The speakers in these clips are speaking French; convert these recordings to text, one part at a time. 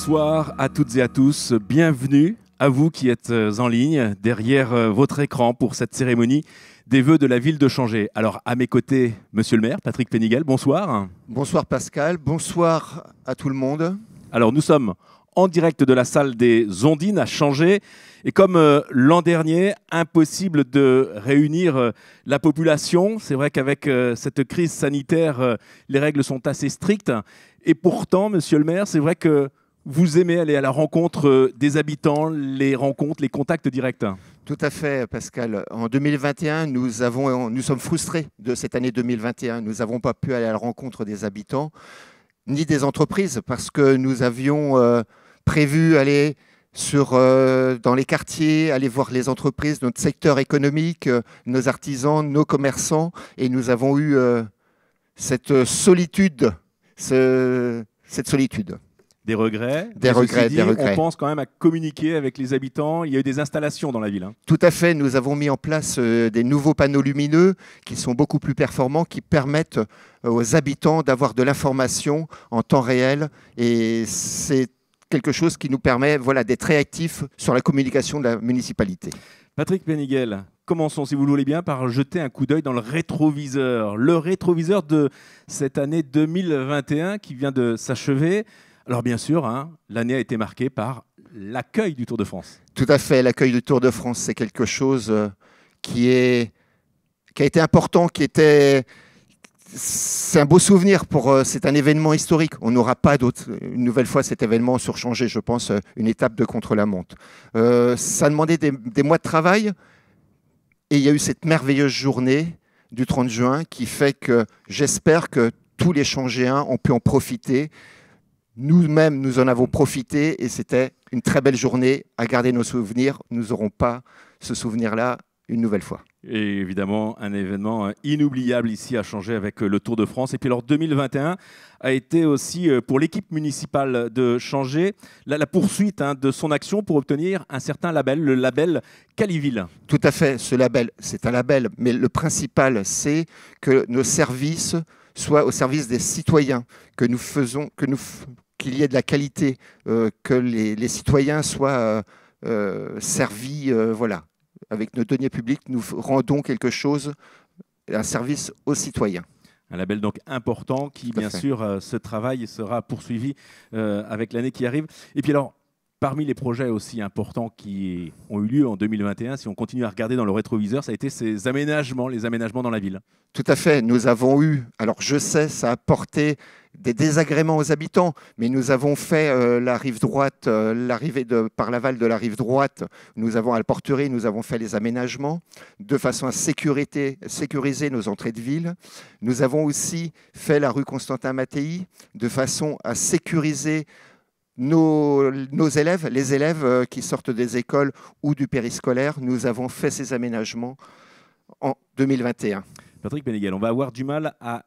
Bonsoir à toutes et à tous, bienvenue à vous qui êtes en ligne derrière votre écran pour cette cérémonie des vœux de la ville de Changé. Alors à mes côtés, monsieur le maire, Patrick Péniguel, bonsoir. Bonsoir Pascal, bonsoir à tout le monde. Alors nous sommes en direct de la salle des Ondines à Changé et comme l'an dernier, impossible de réunir la population. C'est vrai qu'avec cette crise sanitaire, les règles sont assez strictes et pourtant, monsieur le maire, c'est vrai que vous aimez aller à la rencontre des habitants, les rencontres, les contacts directs. Tout à fait, Pascal. En 2021, nous sommes frustrés de cette année 2021. Nous n'avons pas pu aller à la rencontre des habitants ni des entreprises parce que nous avions prévu aller dans les quartiers, aller voir les entreprises, notre secteur économique, nos artisans, nos commerçants. Et nous avons eu cette solitude. Des regrets. Des regrets. On pense quand même à communiquer avec les habitants. Il y a eu des installations dans la ville. Tout à fait. Nous avons mis en place des nouveaux panneaux lumineux qui sont beaucoup plus performants, qui permettent aux habitants d'avoir de l'information en temps réel. Et c'est quelque chose qui nous permet d'être réactifs sur la communication de la municipalité. Patrick Péniguel, commençons, si vous le voulez bien, par jeter un coup d'œil dans le rétroviseur. Le rétroviseur de cette année 2021 qui vient de s'achever. Alors bien sûr, l'année a été marquée par l'accueil du Tour de France. Tout à fait, l'accueil du Tour de France, c'est quelque chose qui a été important, c'est un beau souvenir c'est un événement historique. On n'aura pas une nouvelle fois cet événement sur Changé, je pense, une étape de contre-la-montre. Ça demandait des mois de travail et il y a eu cette merveilleuse journée du 30 juin qui fait que j'espère que tous les Changéens ont pu en profiter. Nous-mêmes, nous en avons profité et c'était une très belle journée à garder nos souvenirs. Nous n'aurons pas ce souvenir-là une nouvelle fois. Et évidemment, un événement inoubliable ici à Changé avec le Tour de France. Et puis alors 2021 a été aussi pour l'équipe municipale de Changé la poursuite de son action pour obtenir un certain label, le label Caliville. Tout à fait, ce label, c'est un label, mais le principal, c'est que nos services soient au service des citoyens, qu'il y ait de la qualité, que les citoyens soient servis, avec nos deniers publics, nous rendons quelque chose, un service aux citoyens. Un label donc important qui, bien sûr, ce travail sera poursuivi avec l'année qui arrive. Et puis alors, parmi les projets aussi importants qui ont eu lieu en 2021, si on continue à regarder dans le rétroviseur, ça a été les aménagements dans la ville. Tout à fait. Nous avons eu, alors je sais, ça a porté des désagréments aux habitants, mais nous avons fait la rive droite, l'arrivée par l'aval de la rive droite, nous avons à la porterie, nous avons fait les aménagements de façon à sécuriser nos entrées de ville. Nous avons aussi fait la rue Constantin-Mattei de façon à sécuriser nos élèves, les élèves qui sortent des écoles ou du périscolaire. Nous avons fait ces aménagements en 2021. Patrick Péniguel, on va avoir du mal à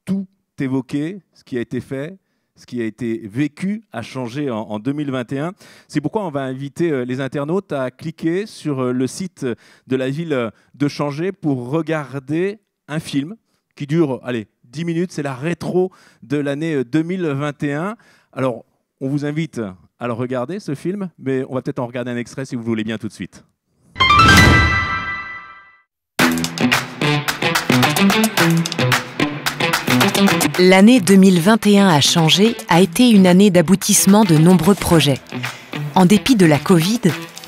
tout évoquer, ce qui a été fait, ce qui a été vécu a changé en 2021. C'est pourquoi on va inviter les internautes à cliquer sur le site de la ville de Changé pour regarder un film qui dure 10 minutes. C'est la rétro de l'année 2021. Alors, on vous invite à le regarder, ce film, mais on va peut-être en regarder un extrait si vous voulez bien tout de suite. L'année 2021 à Changé a été une année d'aboutissement de nombreux projets. En dépit de la Covid,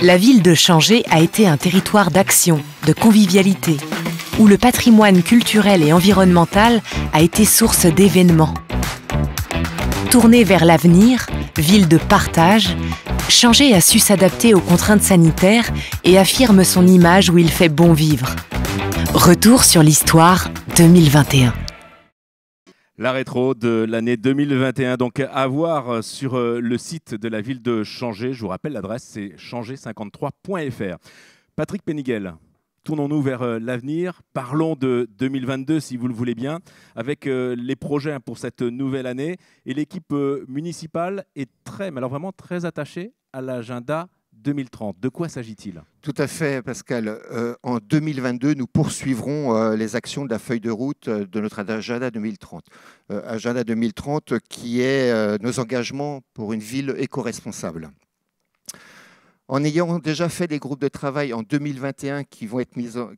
la ville de Changé a été un territoire d'action, de convivialité, où le patrimoine culturel et environnemental a été source d'événements. Tournée vers l'avenir, ville de partage, Changé a su s'adapter aux contraintes sanitaires et affirme son image où il fait bon vivre. Retour sur l'histoire 2021. La rétro de l'année 2021, donc à voir sur le site de la ville de Changé. Je vous rappelle l'adresse, c'est changé53.fr. Patrick Péniguel, tournons-nous vers l'avenir. Parlons de 2022, si vous le voulez bien, avec les projets pour cette nouvelle année. Et l'équipe municipale est vraiment très attachée à l'agenda 2030. De quoi s'agit-il? Tout à fait, Pascal. En 2022, nous poursuivrons les actions de la feuille de route de notre agenda 2030. Agenda 2030 qui est nos engagements pour une ville éco-responsable. En ayant déjà fait des groupes de travail en 2021 qui vont être mis en,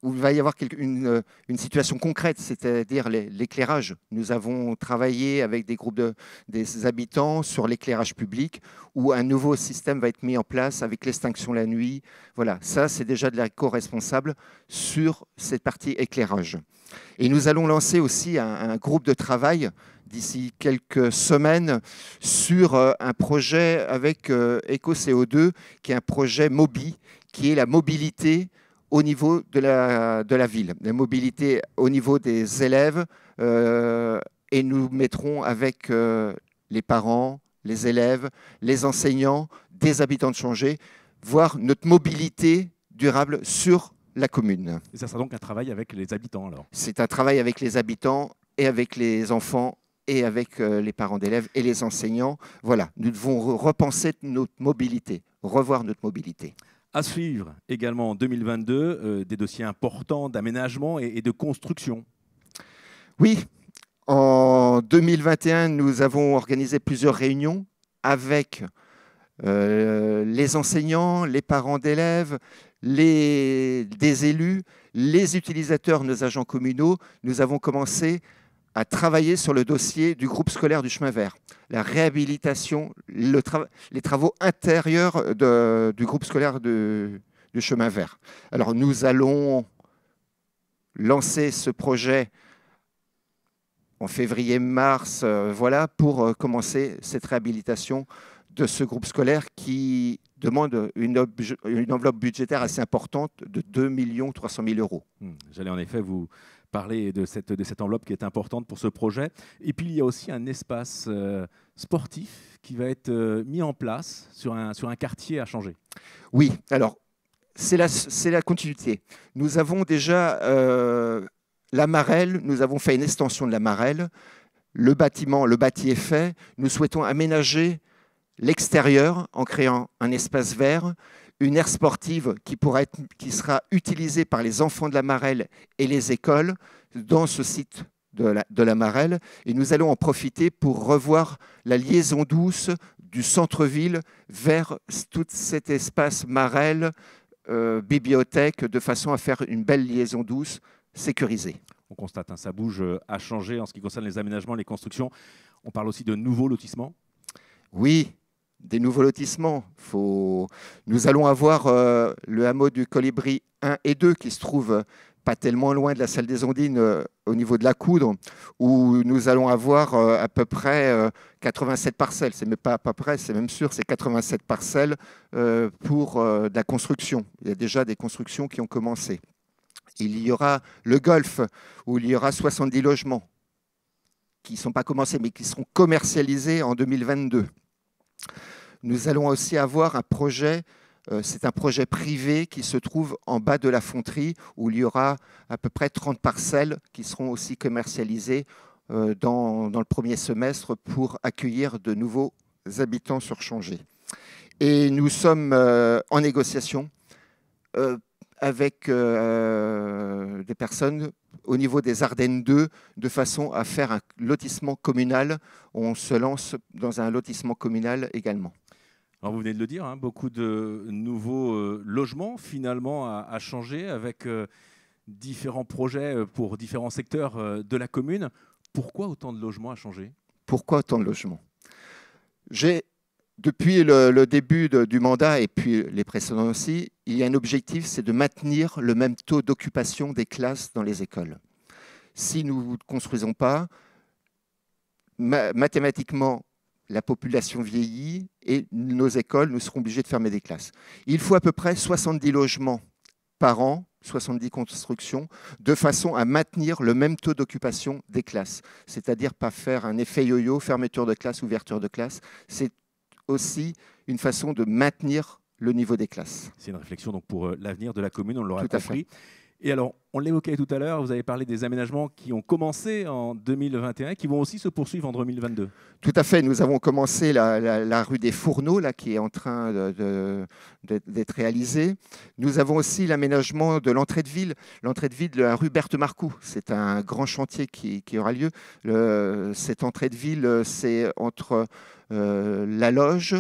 où il va y avoir une situation concrète, c'est-à-dire l'éclairage. Nous avons travaillé avec des groupes des habitants sur l'éclairage public, où un nouveau système va être mis en place avec l'extinction la nuit. Voilà, ça c'est déjà de l'éco-responsable sur cette partie éclairage. Et nous allons lancer aussi un groupe de travail d'ici quelques semaines sur un projet avec EcoCO2, qui est un projet MOBI, qui est la mobilité au niveau de la ville, la mobilité au niveau des élèves, et nous mettrons avec les parents, les élèves, les enseignants, des habitants de Changé, voir notre mobilité durable sur la commune. Et ça sera donc un travail avec les habitants alors? C'est un travail avec les habitants et avec les enfants et avec les parents d'élèves et les enseignants. Voilà, nous devons repenser notre mobilité, revoir notre mobilité. À suivre également en 2022, des dossiers importants d'aménagement et de construction. Oui, en 2021, nous avons organisé plusieurs réunions avec les enseignants, les parents d'élèves, des élus, les utilisateurs, nos agents communaux. Nous avons commencé à travailler sur le dossier du groupe scolaire du chemin vert, la réhabilitation, les travaux intérieurs du groupe scolaire du chemin vert. Alors nous allons lancer ce projet en février-mars, voilà, pour commencer cette réhabilitation de ce groupe scolaire qui demande une enveloppe budgétaire assez importante de 2 300 000 €. J'allais en effet vous parler de cette enveloppe qui est importante pour ce projet. Et puis, il y a aussi un espace sportif qui va être mis en place sur un quartier à Changé. Oui, alors, c'est la continuité. Nous avons déjà la Marelle, nous avons fait une extension de la Marelle. Le bâti est fait. Nous souhaitons aménager l'extérieur en créant un espace vert, une aire sportive qui sera utilisée par les enfants de la Marelle et les écoles dans ce site de la Marelle. Et nous allons en profiter pour revoir la liaison douce du centre-ville vers tout cet espace Marelle, bibliothèque, de façon à faire une belle liaison douce sécurisée. On constate, ça bouge à changer en ce qui concerne les aménagements, les constructions. On parle aussi de nouveaux lotissements. Oui, des nouveaux lotissements. Nous allons avoir le hameau du Colibri 1 et 2 qui se trouve pas tellement loin de la salle des Ondines au niveau de la Coudre, où nous allons avoir à peu près 87 parcelles. C'est même pas à peu près, c'est même sûr, c'est 87 parcelles pour de la construction. Il y a déjà des constructions qui ont commencé. Il y aura le golf, où il y aura 70 logements qui ne sont pas commencés, mais qui seront commercialisés en 2022. Nous allons aussi avoir un projet, c'est un projet privé qui se trouve en bas de la Fonterie, où il y aura à peu près 30 parcelles qui seront aussi commercialisées dans le premier semestre pour accueillir de nouveaux habitants sur Changé. Et nous sommes en négociation avec des personnes au niveau des Ardennes 2, de façon à faire un lotissement communal. On se lance dans un lotissement communal également. Alors vous venez de le dire, beaucoup de nouveaux logements finalement à changer avec différents projets pour différents secteurs de la commune. Pourquoi autant de logements à changer? Pourquoi autant de logements? Depuis le début du mandat et puis les précédents aussi, il y a un objectif, c'est de maintenir le même taux d'occupation des classes dans les écoles. Si nous ne construisons pas, mathématiquement, la population vieillit et nos écoles, nous serons obligés de fermer des classes. Il faut à peu près 70 logements par an, 70 constructions, de façon à maintenir le même taux d'occupation des classes. C'est-à-dire pas faire un effet yo-yo, fermeture de classe, ouverture de classe. C'est aussi une façon de maintenir le niveau des classes. C'est une réflexion donc pour l'avenir de la commune, on l'aura compris. Et alors, on l'évoquait tout à l'heure, vous avez parlé des aménagements qui ont commencé en 2021 et qui vont aussi se poursuivre en 2022. Tout à fait. Nous avons commencé la rue des Fourneaux, là, qui est en train d'être réalisée. Nous avons aussi l'aménagement de l'entrée de ville de la rue Berthe-Marcoux. C'est un grand chantier qui aura lieu. Cette entrée de ville, c'est entre la Loge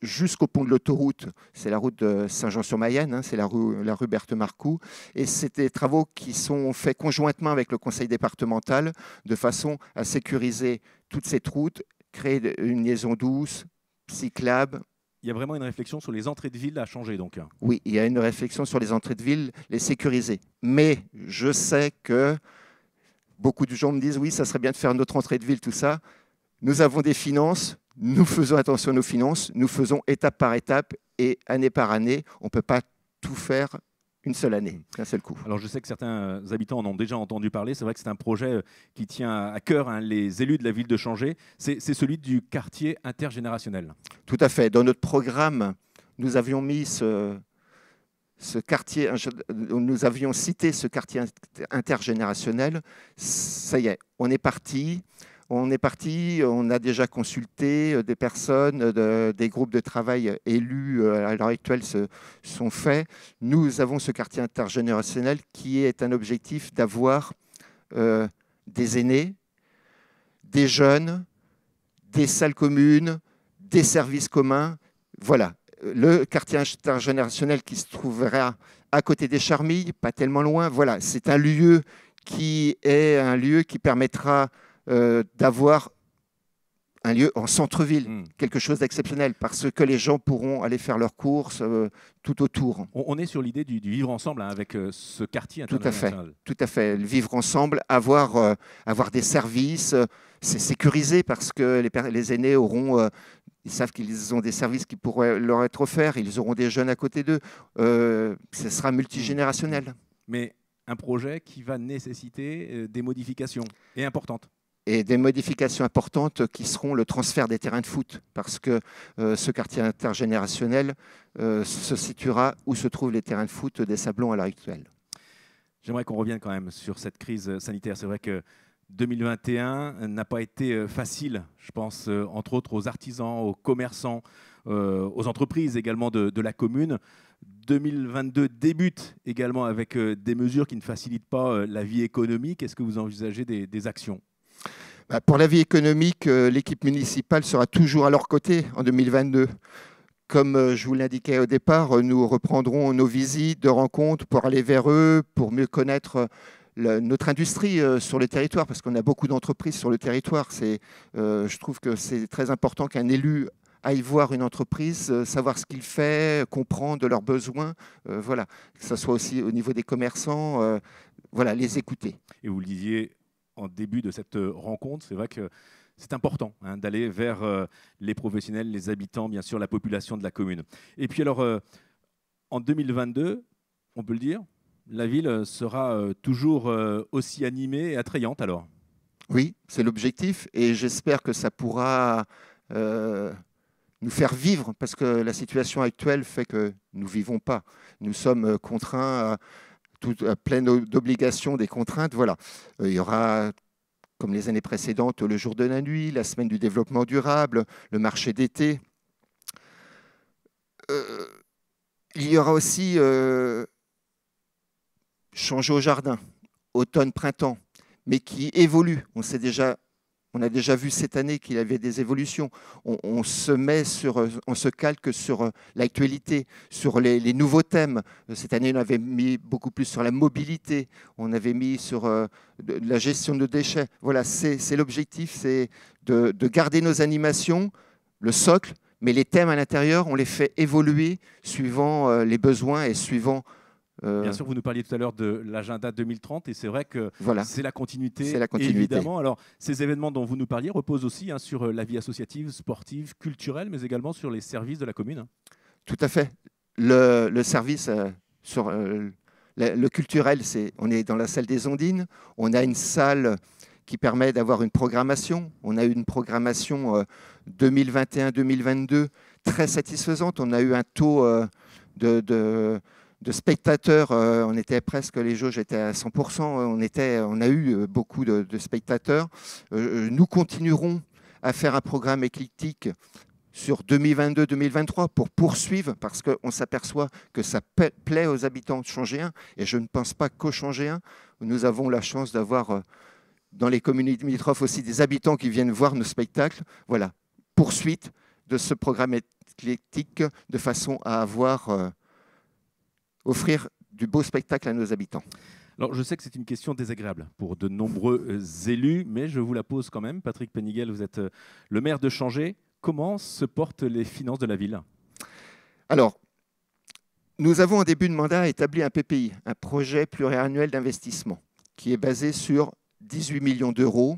jusqu'au pont de l'autoroute, c'est la route de Saint-Jean-sur-Mayenne, hein, c'est la rue Berthe-Marcoux. Et c'est des travaux qui sont faits conjointement avec le conseil départemental de façon à sécuriser toute cette route, créer une liaison douce, cyclable. Il y a vraiment une réflexion sur les entrées de ville à changer, donc. Oui, il y a une réflexion sur les entrées de ville, les sécuriser. Mais je sais que beaucoup de gens me disent « oui, ça serait bien de faire notre entrée de ville, tout ça ». Nous avons des finances. Nous faisons attention à nos finances, nous faisons étape par étape et année par année. On ne peut pas tout faire une seule année, d'un seul coup. Alors je sais que certains habitants en ont déjà entendu parler. C'est vrai que c'est un projet qui tient à cœur les élus de la ville de Changé. C'est celui du quartier intergénérationnel. Tout à fait. Dans notre programme, nous avions mis ce quartier, nous avions cité ce quartier intergénérationnel. Ça y est, on est parti. On a déjà consulté des personnes, des groupes de travail élus à l'heure actuelle sont faits. Nous avons ce quartier intergénérationnel qui est un objectif d'avoir des aînés, des jeunes, des salles communes, des services communs. Voilà, le quartier intergénérationnel qui se trouvera à côté des Charmilles, pas tellement loin. Voilà, c'est un lieu qui permettra d'avoir un lieu en centre-ville, quelque chose d'exceptionnel, parce que les gens pourront aller faire leurs courses tout autour. On est sur l'idée du vivre ensemble avec ce quartier international. Tout à fait. Le vivre ensemble, avoir des services, c'est sécurisé parce que les aînés ils savent qu'ils ont des services qui pourraient leur être offerts, ils auront des jeunes à côté d'eux. Ce sera multigénérationnel. Mais un projet qui va nécessiter des modifications et importantes. Et des modifications importantes qui seront le transfert des terrains de foot, parce que ce quartier intergénérationnel se situera où se trouvent les terrains de foot des Sablons à l'heure actuelle. J'aimerais qu'on revienne quand même sur cette crise sanitaire. C'est vrai que 2021 n'a pas été facile, je pense, entre autres aux artisans, aux commerçants, aux entreprises également de la commune. 2022 débute également avec des mesures qui ne facilitent pas la vie économique. Est-ce que vous envisagez des actions ? Pour la vie économique, l'équipe municipale sera toujours à leur côté en 2022. Comme je vous l'indiquais au départ, nous reprendrons nos visites de rencontres pour aller vers eux, pour mieux connaître notre industrie sur le territoire, parce qu'on a beaucoup d'entreprises sur le territoire. Je trouve que c'est très important qu'un élu aille voir une entreprise, savoir ce qu'il fait, comprendre leurs besoins, voilà. Que ce soit aussi au niveau des commerçants, voilà, les écouter. Et vous le disiez en début de cette rencontre, c'est vrai que c'est important d'aller vers les professionnels, les habitants, bien sûr, la population de la commune. Et puis alors, en 2022, on peut le dire, la ville sera toujours aussi animée et attrayante alors ? Oui, c'est l'objectif et j'espère que ça pourra nous faire vivre, parce que la situation actuelle fait que nous ne vivons pas. Nous sommes contraints à pleine d'obligations, des contraintes. Voilà. Il y aura, comme les années précédentes, le jour de la nuit, la semaine du développement durable, le marché d'été. Il y aura aussi changer au jardin, automne-printemps, mais qui évolue. On a déjà vu cette année qu'il y avait des évolutions. On se calque sur l'actualité, sur les nouveaux thèmes. Cette année, on avait mis beaucoup plus sur la mobilité. On avait mis sur la gestion de déchets. Voilà, c'est l'objectif, c'est de garder nos animations, le socle, mais les thèmes à l'intérieur, on les fait évoluer suivant les besoins et suivant... Bien sûr, vous nous parliez tout à l'heure de l'agenda 2030 et c'est vrai que voilà. C'est la continuité, évidemment. Alors, ces événements dont vous nous parliez reposent aussi sur la vie associative, sportive, culturelle, mais également sur les services de la commune. Tout à fait. Le service sur le culturel, on est dans la salle des Ondines. On a une salle qui permet d'avoir une programmation. On a eu une programmation 2021-2022 très satisfaisante. On a eu un taux de spectateurs. On était presque, les jauges étaient à 100%. On a eu beaucoup de spectateurs. Nous continuerons à faire un programme éclectique sur 2022-2023 pour poursuivre, parce qu'on s'aperçoit que ça plaît aux habitants changéens, et je ne pense pas qu'aux changéens. Nous avons la chance d'avoir dans les communautés limitrophes aussi des habitants qui viennent voir nos spectacles. Voilà, poursuite de ce programme éclectique de façon à offrir du beau spectacle à nos habitants. Alors, je sais que c'est une question désagréable pour de nombreux élus, mais je vous la pose quand même. Patrick Péniguel, vous êtes le maire de Changé. Comment se portent les finances de la ville? Alors, nous avons en début de mandat établi un PPI, un projet pluriannuel d'investissement, qui est basé sur 18 millions d'euros.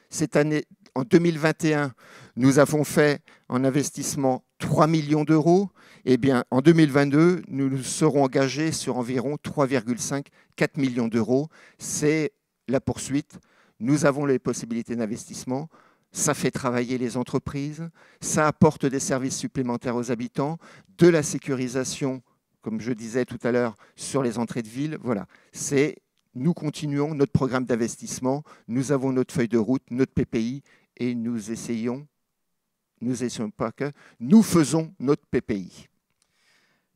Cette année, en 2021, nous avons fait en investissement 3 millions d'euros. Eh bien, en 2022, nous nous serons engagés sur environ 3,5-4 millions d'euros. C'est la poursuite. Nous avons les possibilités d'investissement. Ça fait travailler les entreprises, ça apporte des services supplémentaires aux habitants, de la sécurisation, comme je disais tout à l'heure, sur les entrées de ville. Voilà, nous continuons notre programme d'investissement, nous avons notre feuille de route, notre PPI, et nous faisons notre PPI.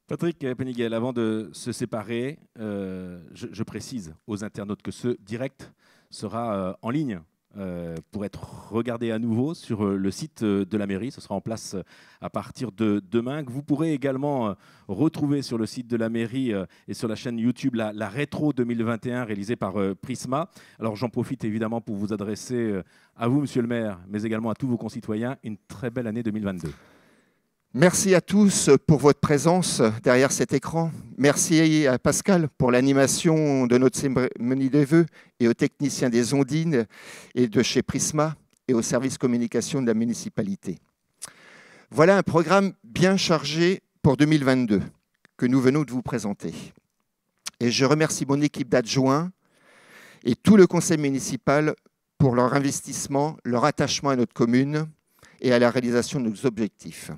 Patrick Péniguel, avant de se séparer, je précise aux internautes que ce direct sera en ligne pour être regardé à nouveau sur le site de la mairie. Ce sera en place à partir de demain, que vous pourrez également retrouver sur le site de la mairie et sur la chaîne YouTube la rétro 2021 réalisée par Prisma. Alors j'en profite évidemment pour vous adresser à vous, monsieur le maire, mais également à tous vos concitoyens, une très belle année 2022. Merci à tous pour votre présence derrière cet écran. Merci à Pascal pour l'animation de notre cérémonie des vœux et aux techniciens des Ondines et de chez Prisma et au service communication de la municipalité. Voilà un programme bien chargé pour 2022 que nous venons de vous présenter. Et je remercie mon équipe d'adjoints et tout le conseil municipal pour leur investissement, leur attachement à notre commune et à la réalisation de nos objectifs.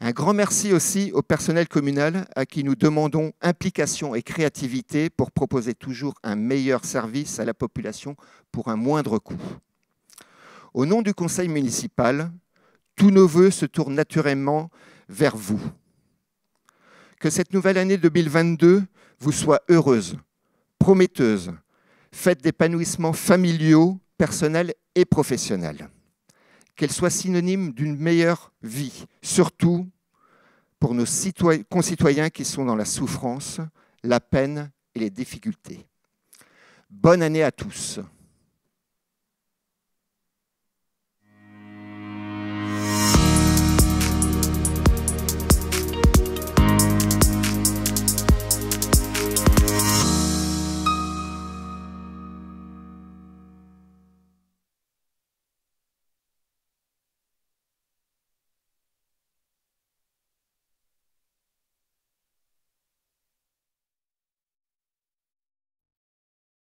Un grand merci aussi au personnel communal à qui nous demandons implication et créativité pour proposer toujours un meilleur service à la population pour un moindre coût. Au nom du conseil municipal, tous nos vœux se tournent naturellement vers vous. Que cette nouvelle année 2022 vous soit heureuse, prometteuse, faite d'épanouissements familiaux, personnels et professionnels. Qu'elle soit synonyme d'une meilleure vie, surtout pour nos concitoyens qui sont dans la souffrance, la peine et les difficultés. Bonne année à tous.